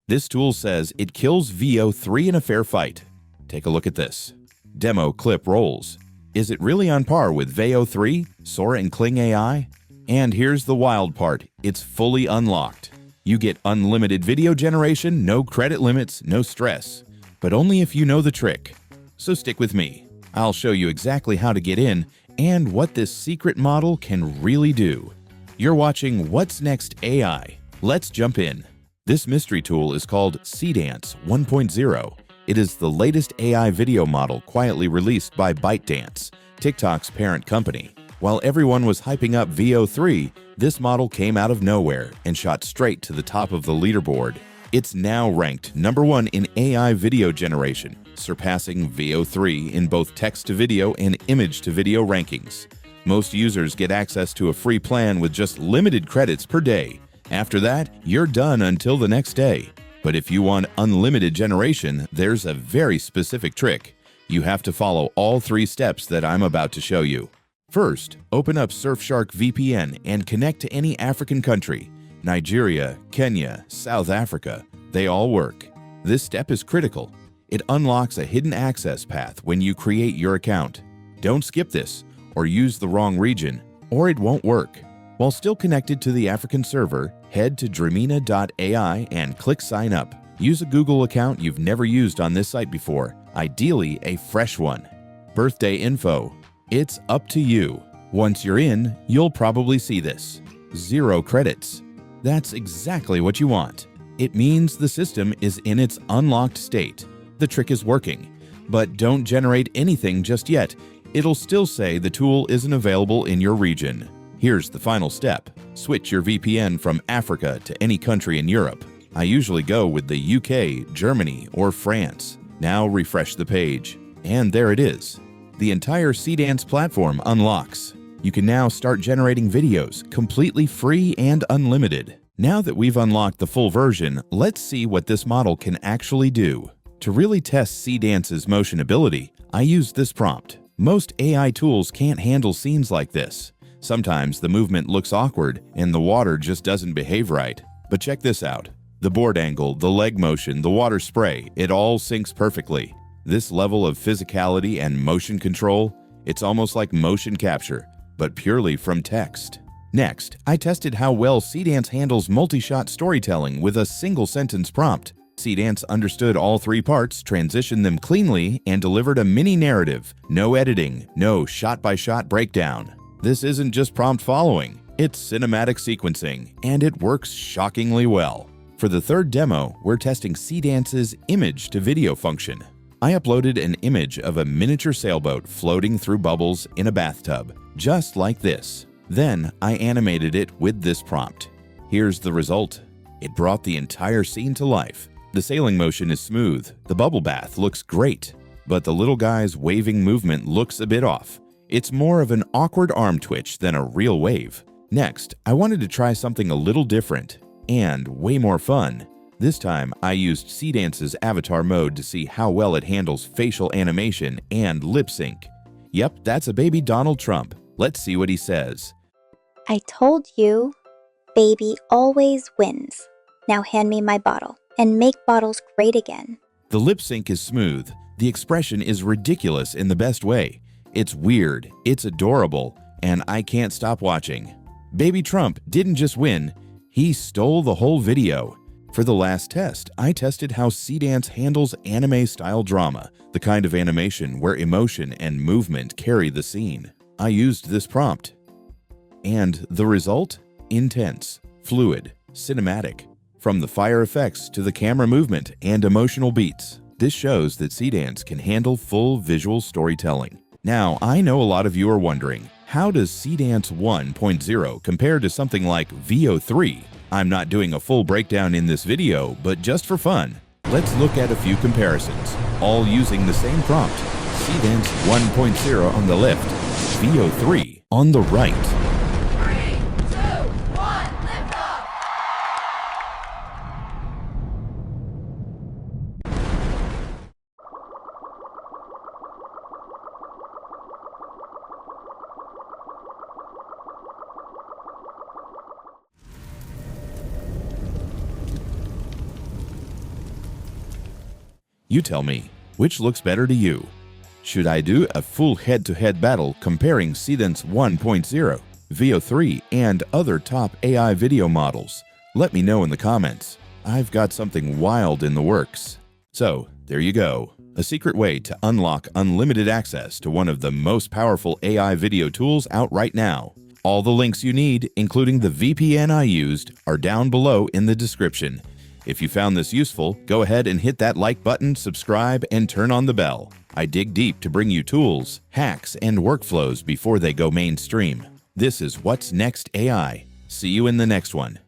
This tool says it kills VO3 in a fair fight. Take a look at this. Demo clip rolls. Is it really on par with VO3, Sora and Kling AI? And here's the wild part, it's fully unlocked. You get unlimited video generation, no credit limits, no stress. But only if you know the trick. So stick with me. I'll show you exactly how to get in and what this secret model can really do. You're watching What's Next AI. Let's jump in. This mystery tool is called Seedance 1.0. It is the latest AI video model quietly released by ByteDance, TikTok's parent company. While everyone was hyping up VO3, this model came out of nowhere and shot straight to the top of the leaderboard. It's now ranked #1 in AI video generation, surpassing VO3 in both text-to-video and image-to-video rankings. Most users get access to a free plan with just limited credits per day. After that, you're done until the next day. But if you want unlimited generation, there's a very specific trick. You have to follow all 3 steps that I'm about to show you. First, open up Surfshark VPN and connect to any African country. Nigeria, Kenya, South Africa, they all work. This step is critical. It unlocks a hidden access path when you create your account. Don't skip this, or use the wrong region, or it won't work. While still connected to the African server, head to Dramina.ai and click Sign Up. Use a Google account you've never used on this site before, ideally a fresh one. Birthday info. It's up to you. Once you're in, you'll probably see this. 0 credits. That's exactly what you want. It means the system is in its unlocked state. The trick is working. But don't generate anything just yet. It'll still say the tool isn't available in your region. Here's the final step. Switch your VPN from Africa to any country in Europe. I usually go with the UK, Germany, or France. Now refresh the page. And there it is. The entire Seedance platform unlocks. You can now start generating videos completely free and unlimited. Now that we've unlocked the full version, let's see what this model can actually do. To really test Seedance's motion ability, I used this prompt. Most AI tools can't handle scenes like this. Sometimes the movement looks awkward and the water just doesn't behave right. But check this out. The board angle, the leg motion, the water spray, it all syncs perfectly. This level of physicality and motion control, it's almost like motion capture, but purely from text. Next, I tested how well Seedance handles multi-shot storytelling with a single sentence prompt. Seedance understood all 3 parts, transitioned them cleanly, and delivered a mini narrative. No editing, no shot-by-shot breakdown. This isn't just prompt following, it's cinematic sequencing, and it works shockingly well. For the 3rd demo, we're testing Seedance's image-to-video function. I uploaded an image of a miniature sailboat floating through bubbles in a bathtub, just like this. Then I animated it with this prompt. Here's the result. It brought the entire scene to life. The sailing motion is smooth, the bubble bath looks great, but the little guy's waving movement looks a bit off. It's more of an awkward arm twitch than a real wave. Next, I wanted to try something a little different and way more fun. This time, I used Seedance's avatar mode to see how well it handles facial animation and lip sync. Yep, that's a baby Donald Trump. Let's see what he says. I told you, baby always wins. Now hand me my bottle and make bottles great again. The lip sync is smooth. The expression is ridiculous in the best way. It's weird, it's adorable, and I can't stop watching. Baby Trump didn't just win, he stole the whole video. For the last test, I tested how Seedance handles anime-style drama, the kind of animation where emotion and movement carry the scene. I used this prompt. And the result? Intense, fluid, cinematic. From the fire effects to the camera movement and emotional beats, this shows that Seedance can handle full visual storytelling. Now, I know a lot of you are wondering, how does Seedance 1.0 compare to something like VO3? I'm not doing a full breakdown in this video, but just for fun, let's look at a few comparisons, all using the same prompt. Seedance 1.0 on the left, VO3 on the right. 3, 2, 1, lift off! You tell me, which looks better to you? Should I do a full head-to-head battle comparing Seedance 1.0, VO3, and other top AI video models? Let me know in the comments. I've got something wild in the works. So, there you go. A secret way to unlock unlimited access to one of the most powerful AI video tools out right now. All the links you need, including the VPN I used, are down below in the description. If you found this useful, go ahead and hit that like button, subscribe, and turn on the bell. I dig deep to bring you tools, hacks, and workflows before they go mainstream. This is What's Next AI. See you in the next one.